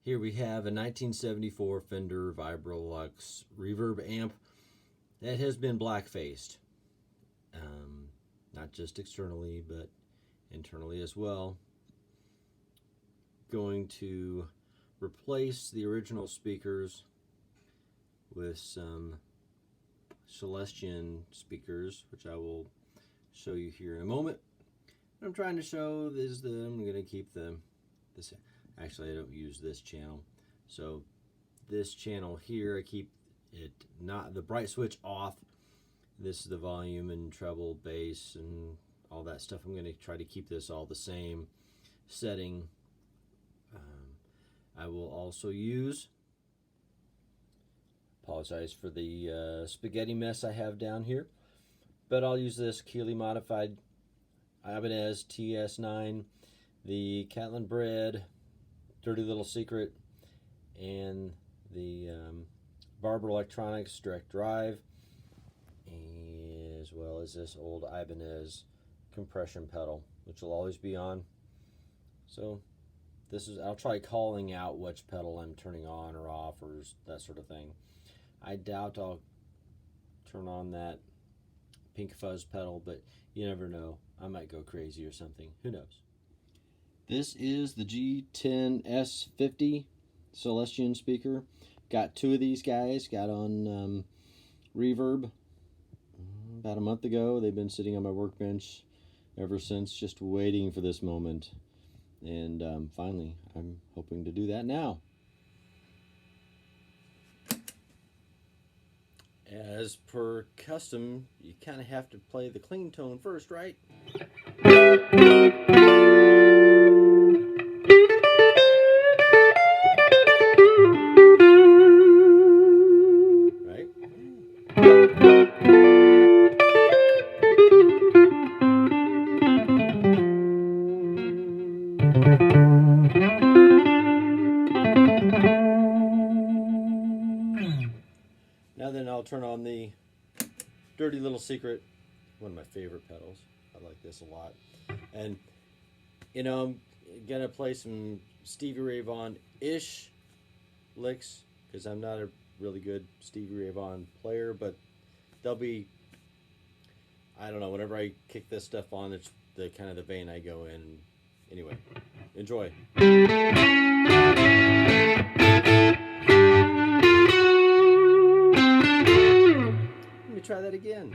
Here we have a 1974 Fender Vibrolux reverb amp that has been black-faced. Not just externally, but internally as well. Going to replace the original speakers with some Celestion speakers, which I will show you here in a moment. What I'm trying to show is that I'm going to keep this. Actually, I don't use this channel. So this channel here, I keep it not the bright switch off. This is the volume and treble, bass, and all that stuff. I'm going to try to keep this all the same setting. I will also use, apologize for the spaghetti mess I have down here, but I'll use this Keeley modified Ibanez TS9, the Catlin Bread, Dirty Little Secret, and the Barber Electronics Direct Drive, as well as this old Ibanez compression pedal, which will always be on. So this is, I'll try calling out which pedal I'm turning on or off or that sort of thing. I doubt I'll turn on that pink fuzz pedal, but you never know. I might go crazy or something. Who knows? This is the G10S-50 Celestian speaker. Got two of these guys. Got on reverb about a month ago. They've been sitting on my workbench ever since, just waiting for this moment. And finally, I'm hoping to do that now. As per custom, you kind of have to play the clean tone first, right? Now then, I'll turn on the Dirty Little Secret, one of my favorite pedals. I like this a lot. And, you know, I'm going to play some Stevie Ray Vaughan-ish licks, because I'm not a really good Stevie Ray Vaughan player, but they'll be, I don't know, whenever I kick this stuff on, it's the kind of the vein I go in. Anyway, enjoy. Let me try that again.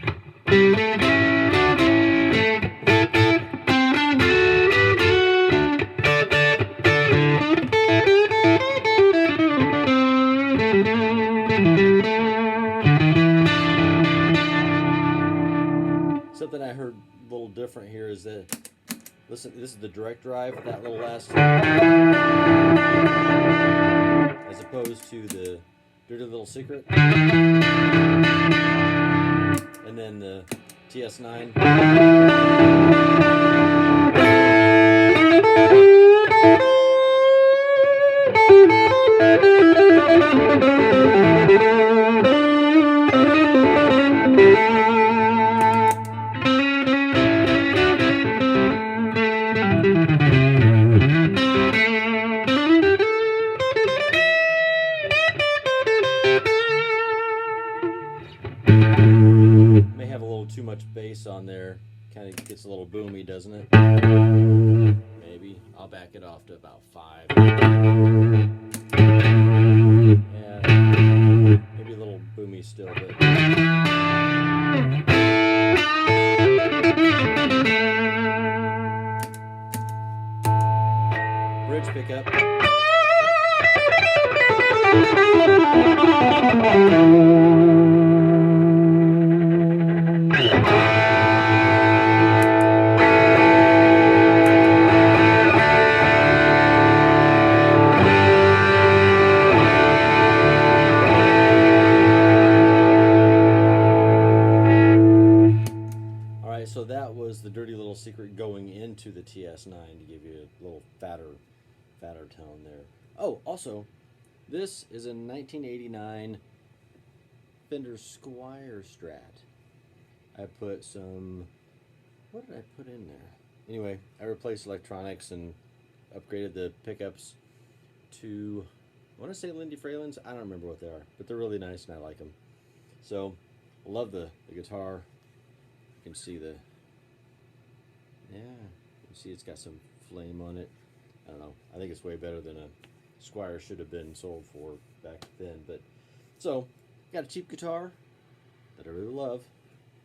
Something I heard a little different here is that, listen, this is the direct drive, that little last, as opposed to the Dirty Little Secret, and then the TS9. May have a little too much bass on there. Kind of gets a little boomy, doesn't it? Maybe. I'll back it off to about 5. Yeah. Maybe a little boomy still, but... Bridge pickup. So that was the Dirty Little Secret going into the TS9 to give you a little fatter tone there. Oh, also, this is a 1989 Fender Squier Strat. I put some, what did I put in there? Anyway, I replaced electronics and upgraded the pickups to, I want to say Lindy Fralins. I don't remember what they are, but they're really nice and I like them. So I love the guitar. You can see the, yeah, you see it's got some flame on it. I don't know. I think it's way better than a Squier should have been sold for back then. But so got a cheap guitar that I really love.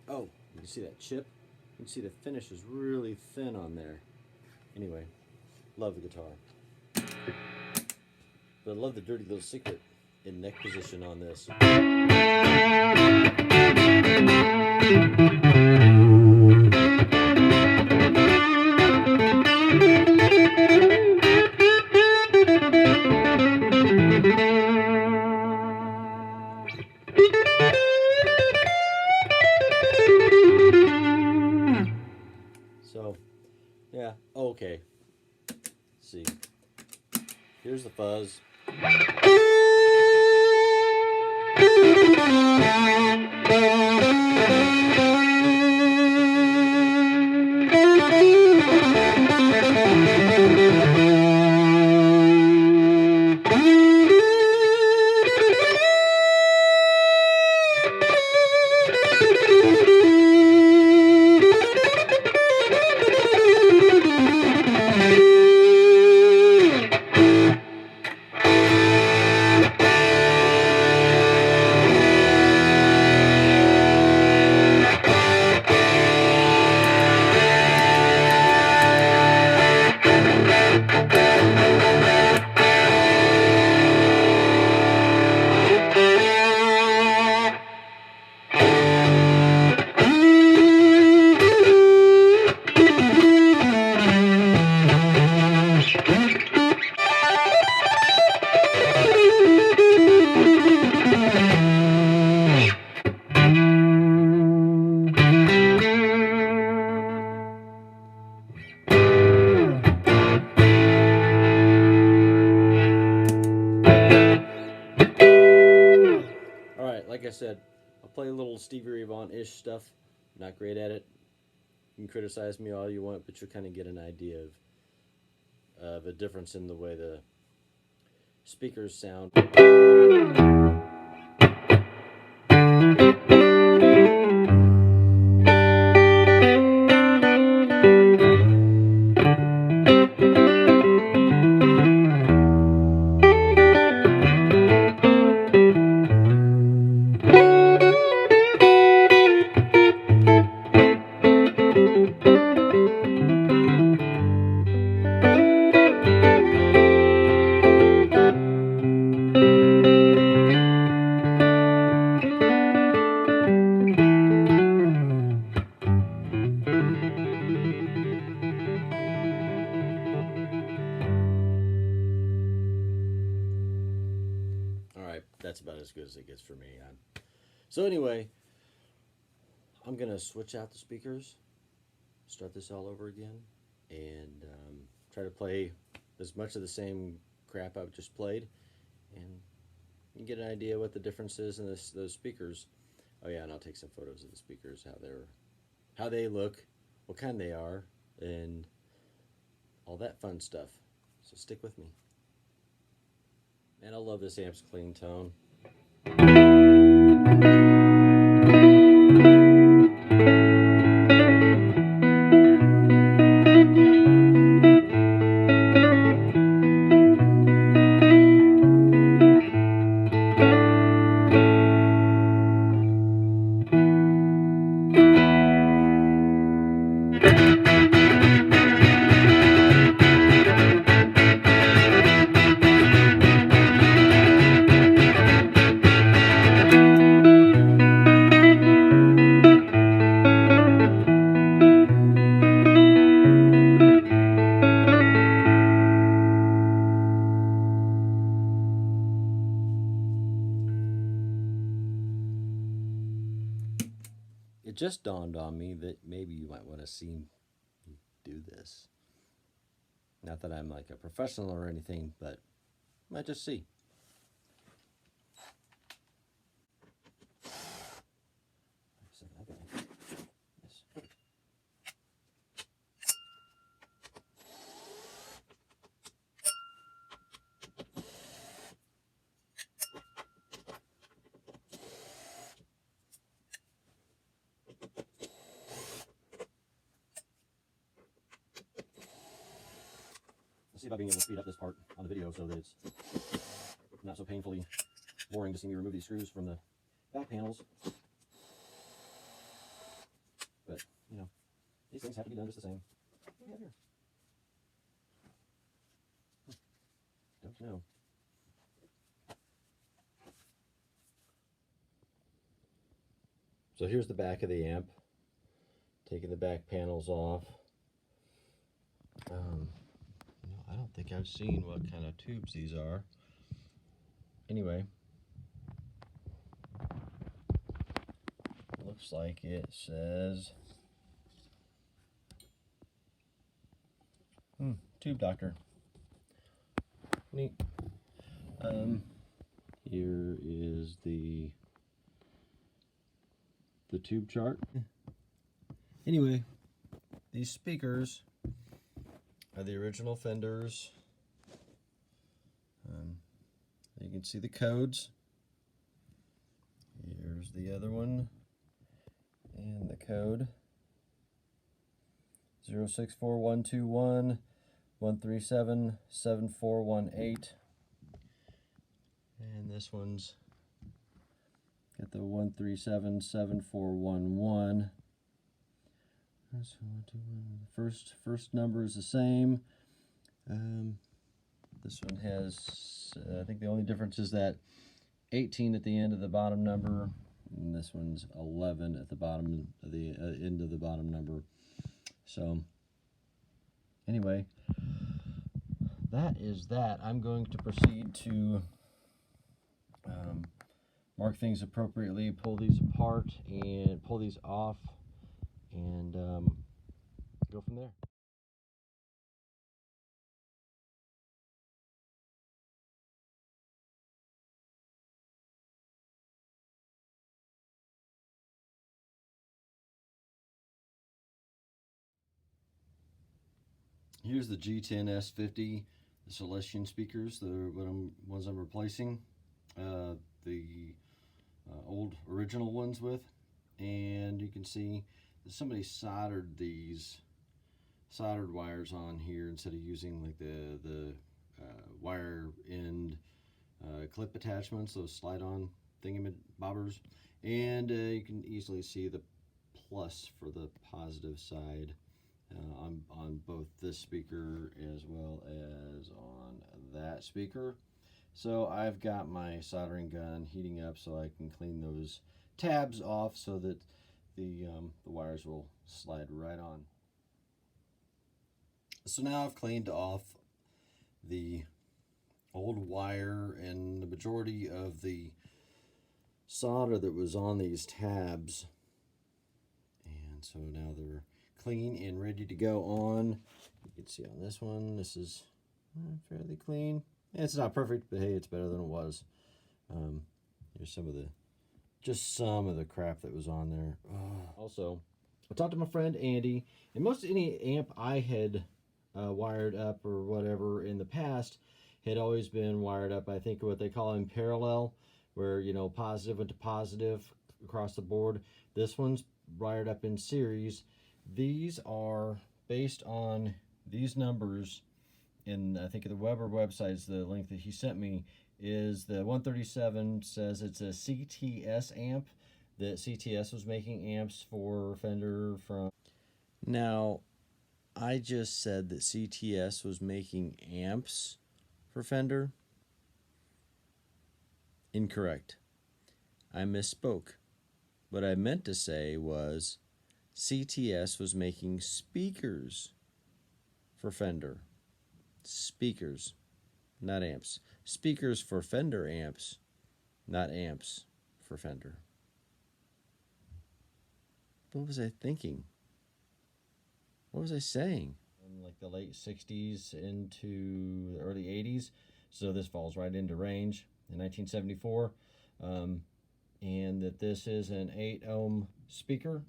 Oh, you can see that chip. You can see the finish is really thin on there. Anyway, love the guitar. But I love the dirty little secret in neck position on this. So, yeah, okay. Let's see. Here's the fuzz. Like I said, I'll play a little Stevie Ray Vaughan-ish stuff. Not great at it. You can criticize me all you want, but you'll kind of get an idea of a difference in the way the speakers sound. That's about as good as it gets for me. So anyway, I'm going to switch out the speakers, start this all over again, and try to play as much of the same crap I've just played, and you get an idea what the difference is in those speakers. Oh yeah, and I'll take some photos of the speakers, how they look, what kind they are, and all that fun stuff. So stick with me. And I love this amp's clean tone. It just dawned on me that maybe you might want to see me do this. Not that I'm like a professional or anything, but you might just see. Let's see about being able to speed up this part on the video so that it's not so painfully boring to see me remove these screws from the back panels. But, you know, these things have to be done just the same. What do we have here? Don't know. So here's the back of the amp. Taking the back panels off. You know, I don't think I've seen what kind of tubes these are. Anyway, looks like it says tube doctor. Neat. Here is the tube chart. Anyway, these speakers are the original Fenders. You can see the codes. Here's the other one, and the code 064121 137 7418. And this one's got the 137 7411. First number is the same. This one has, I think the only difference is that 18 at the end of the bottom number, and this one's 11 at the bottom of the end of the bottom number. So anyway, that is that. I'm going to proceed to mark things appropriately, pull these apart and pull these off, and go from there. Here's the G10S-50, the Celestion speakers, the ones I'm replacing the old original ones with. And you can see that somebody soldered these soldered wires on here instead of using like the wire end clip attachments, those slide-on thingamabobbers. And you can easily see the plus for the positive side on both this speaker as well as on that speaker. So I've got my soldering gun heating up so I can clean those tabs off so that the wires will slide right on. So now I've cleaned off the old wire and the majority of the solder that was on these tabs, and so now they're clean and ready to go on. You can see on this one, this is fairly clean. It's not perfect, but hey, it's better than it was. Here's just some of the crap that was on there. Also, I talked to my friend Andy, and most any amp I had wired up or whatever in the past had always been wired up, I think what they call in parallel, where, you know, positive went to positive across the board. This one's wired up in series. These are based on these numbers, and I think the Weber website's the link that he sent me, is the 137 says it's a CTS amp, that CTS was making amps for Fender from. Now, I just said that CTS was making amps for Fender. Incorrect. I misspoke. What I meant to say was CTS was making speakers for Fender. Speakers, not amps. Speakers for Fender amps, not amps for Fender. What was I thinking? What was I saying? In like the late 60s into the early 80s, so this falls right into range in 1974, and that this is an 8-ohm speaker,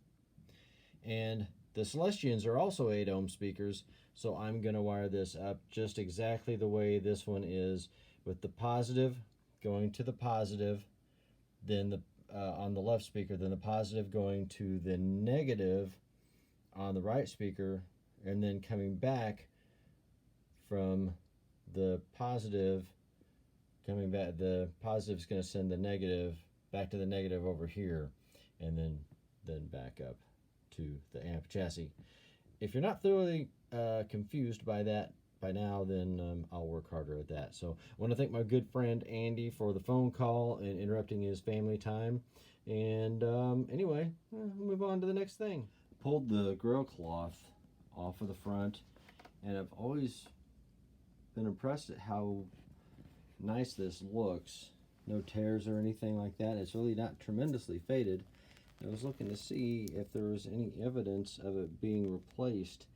and the Celestians are also 8-ohm speakers, so I'm going to wire this up just exactly the way this one is, with the positive going to the positive, then the on the left speaker, then the positive going to the negative on the right speaker, and then coming back from the positive coming back, the positive is going to send the negative back to the negative over here, and then back up to the amp chassis. If you're not thoroughly confused by that by now, then I'll work harder at that. So I want to thank my good friend Andy for the phone call and interrupting his family time. And anyway, we'll move on to the next thing. Pulled the grill cloth off of the front, and I've always been impressed at how nice this looks. No tears or anything like that. It's really not tremendously faded. I was looking to see if there was any evidence of it being replaced,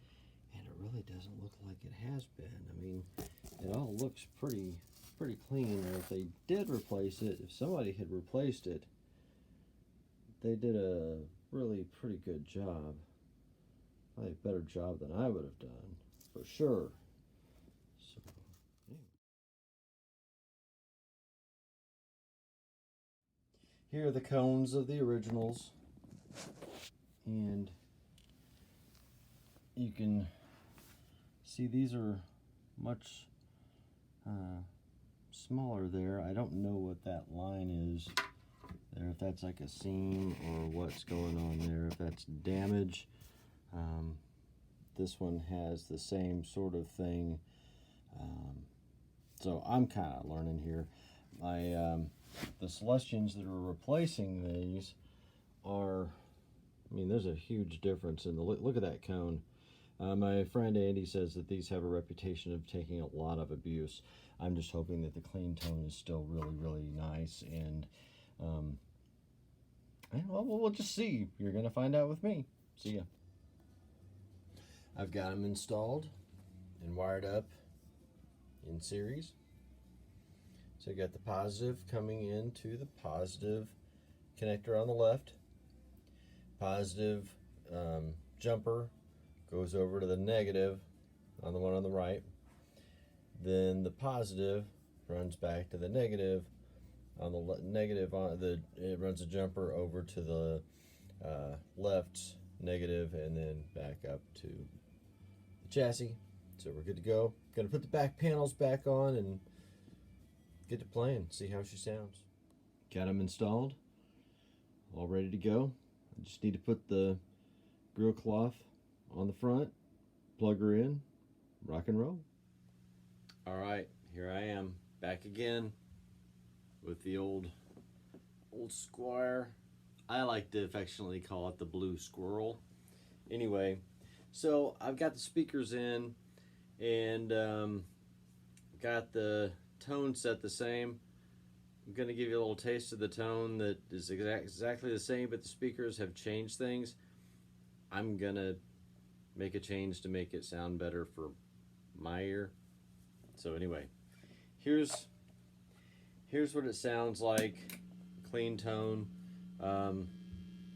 and it really doesn't look like it has been. I mean, it all looks pretty clean. Or if they did replace it, if somebody had replaced it, they did a really pretty good job. Probably a better job than I would have done, for sure. So, yeah. Here are the cones of the originals, and you can see these are much smaller there. I don't know what that line is there, if that's like a seam or what's going on there, if that's damage. This one has the same sort of thing, so I'm kind of learning here. The Celestians that are replacing these are, I mean, there's a huge difference in the look at that cone. My friend Andy says that these have a reputation of taking a lot of abuse. I'm just hoping that the clean tone is still really nice, and well, we'll just see. You're gonna find out with me. See ya. I've got them installed and wired up in series. So you got the positive coming into the positive connector on the left. Positive jumper goes over to the negative on the one on the right. Then the positive runs back to the negative on the negative. It runs a jumper over to the left negative, and then back up to the chassis. So we're good to go. Gonna put the back panels back on and get to playing, see how she sounds. Got them installed, all ready to go. I just need to put the grill cloth on the front, plug her in, rock and roll. All right, here I am, back again with the old Squier. I like to affectionately call it the blue squirrel. Anyway, so I've got the speakers in, and got the tone set the same. I'm going to give you a little taste of the tone that is exactly the same, but the speakers have changed things. I'm going to make a change to make it sound better for my ear. So anyway, here's what it sounds like, clean tone,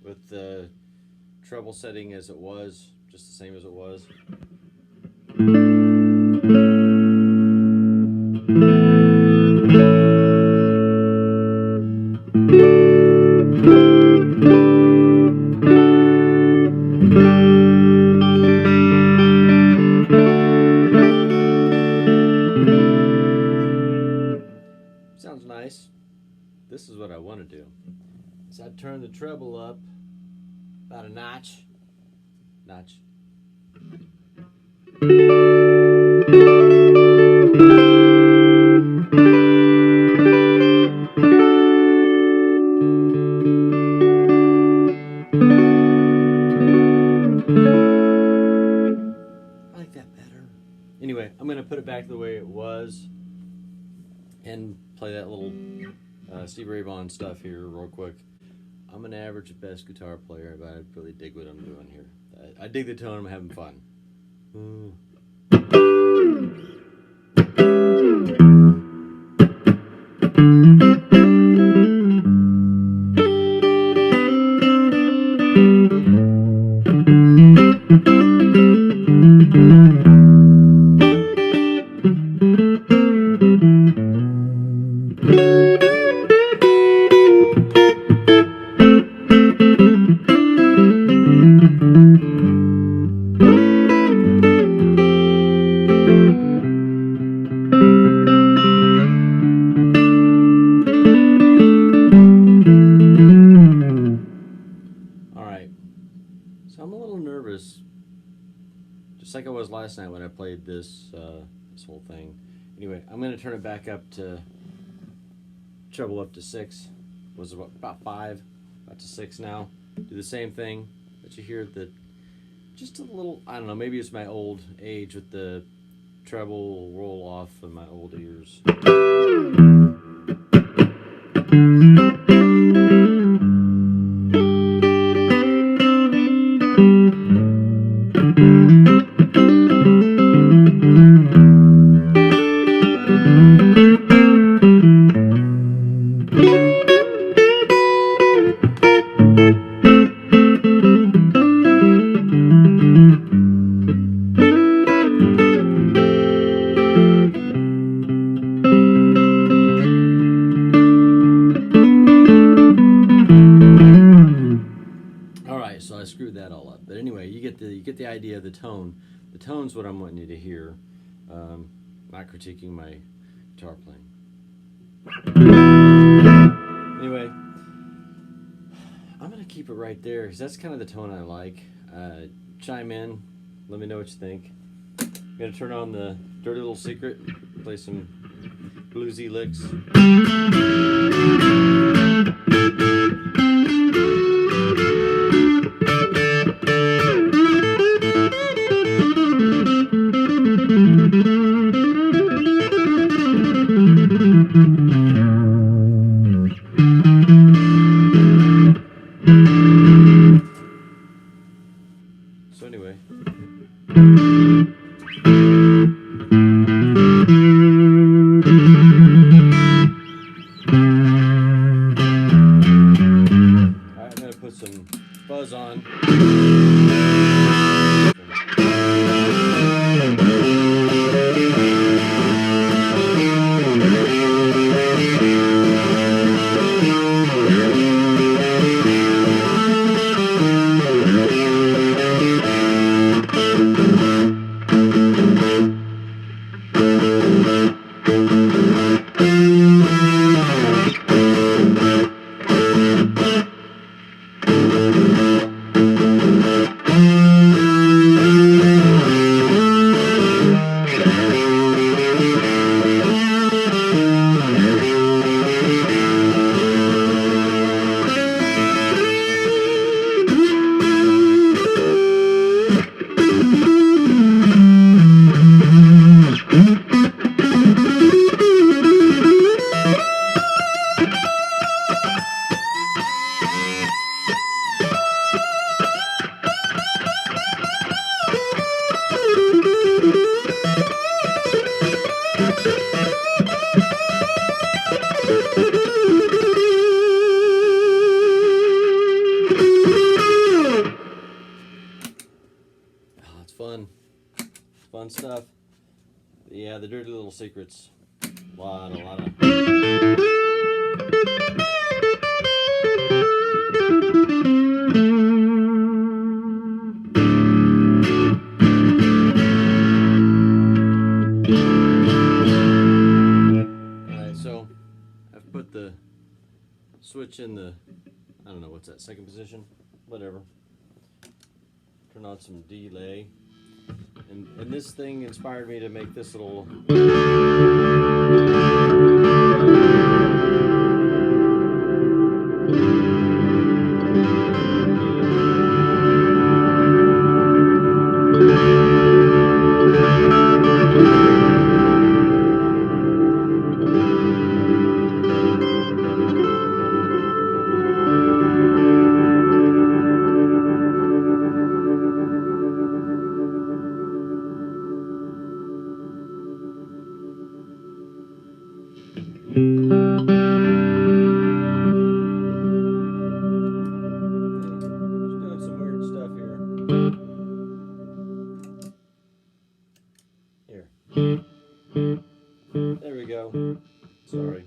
with the treble setting as it was, just the same as it was. Sounds nice. This is what I want to do. So I turn the treble up about a notch. I like that better. Anyway, I'm going to put it back the way it was and play that little Steve Ray Vaughan stuff here real quick. I'm an average at best guitar player, but I really dig what I'm doing here. I dig the tone. I'm having fun. last night when I played this this whole thing. Anyway, I'm going to turn it back up to treble up to 6. Was about 5, up to 6 now. Do the same thing that you hear. Just a little, I don't know, maybe it's my old age with the treble roll off in my old ears. So I screwed that all up, but anyway, you get the idea of the tone. The tone's what I'm wanting you to hear, not critiquing my guitar playing. Anyway, I'm gonna keep it right there because that's kind of the tone I like. Chime in, let me know what you think. I'm gonna turn on the Dirty Little Secret, play some bluesy licks. So anyway, alright, I'm going to put some fuzz on. Fun stuff. Yeah, the Dirty Little Secrets. A lot of. Alright, so I've put the switch in the, I don't know, what's that, second position? Whatever. Turn on some delay. And this thing inspired me to make this little. There we go. Sorry.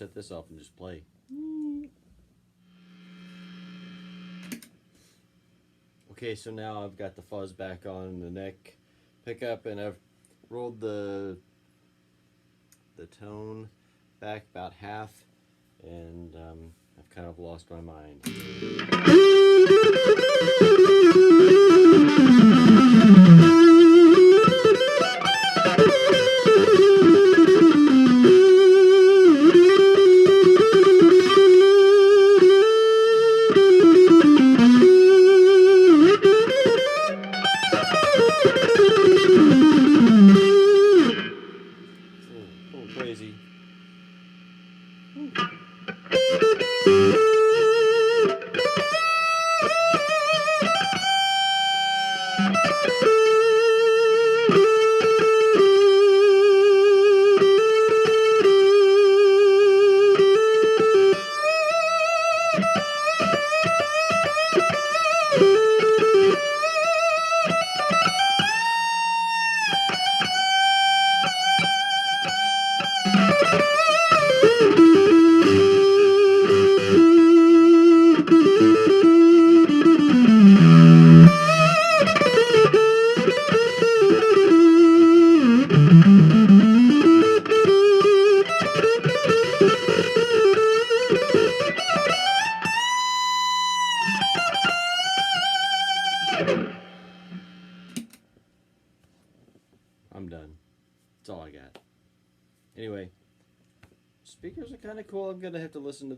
set this off and just play. Okay, so now I've got the fuzz back on the neck pickup, and I've rolled the tone back about half, and I've kind of lost my mind. Crazy. I'm done. That's all I got. Anyway, speakers are kind of cool. I'm gonna have to listen to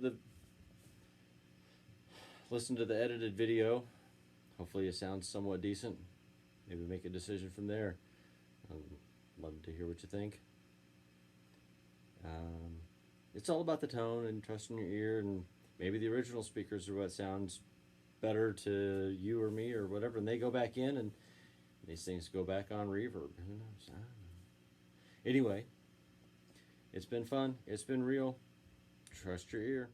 the edited video. Hopefully it sounds somewhat decent. Maybe make a decision from there. I'd love to hear what you think. It's all about the tone and trusting your ear, and maybe the original speakers are what sounds better to you or me or whatever, and they go back in and these things go back on reverb. Who knows? I don't know. Anyway, it's been fun. It's been real. Trust your ear.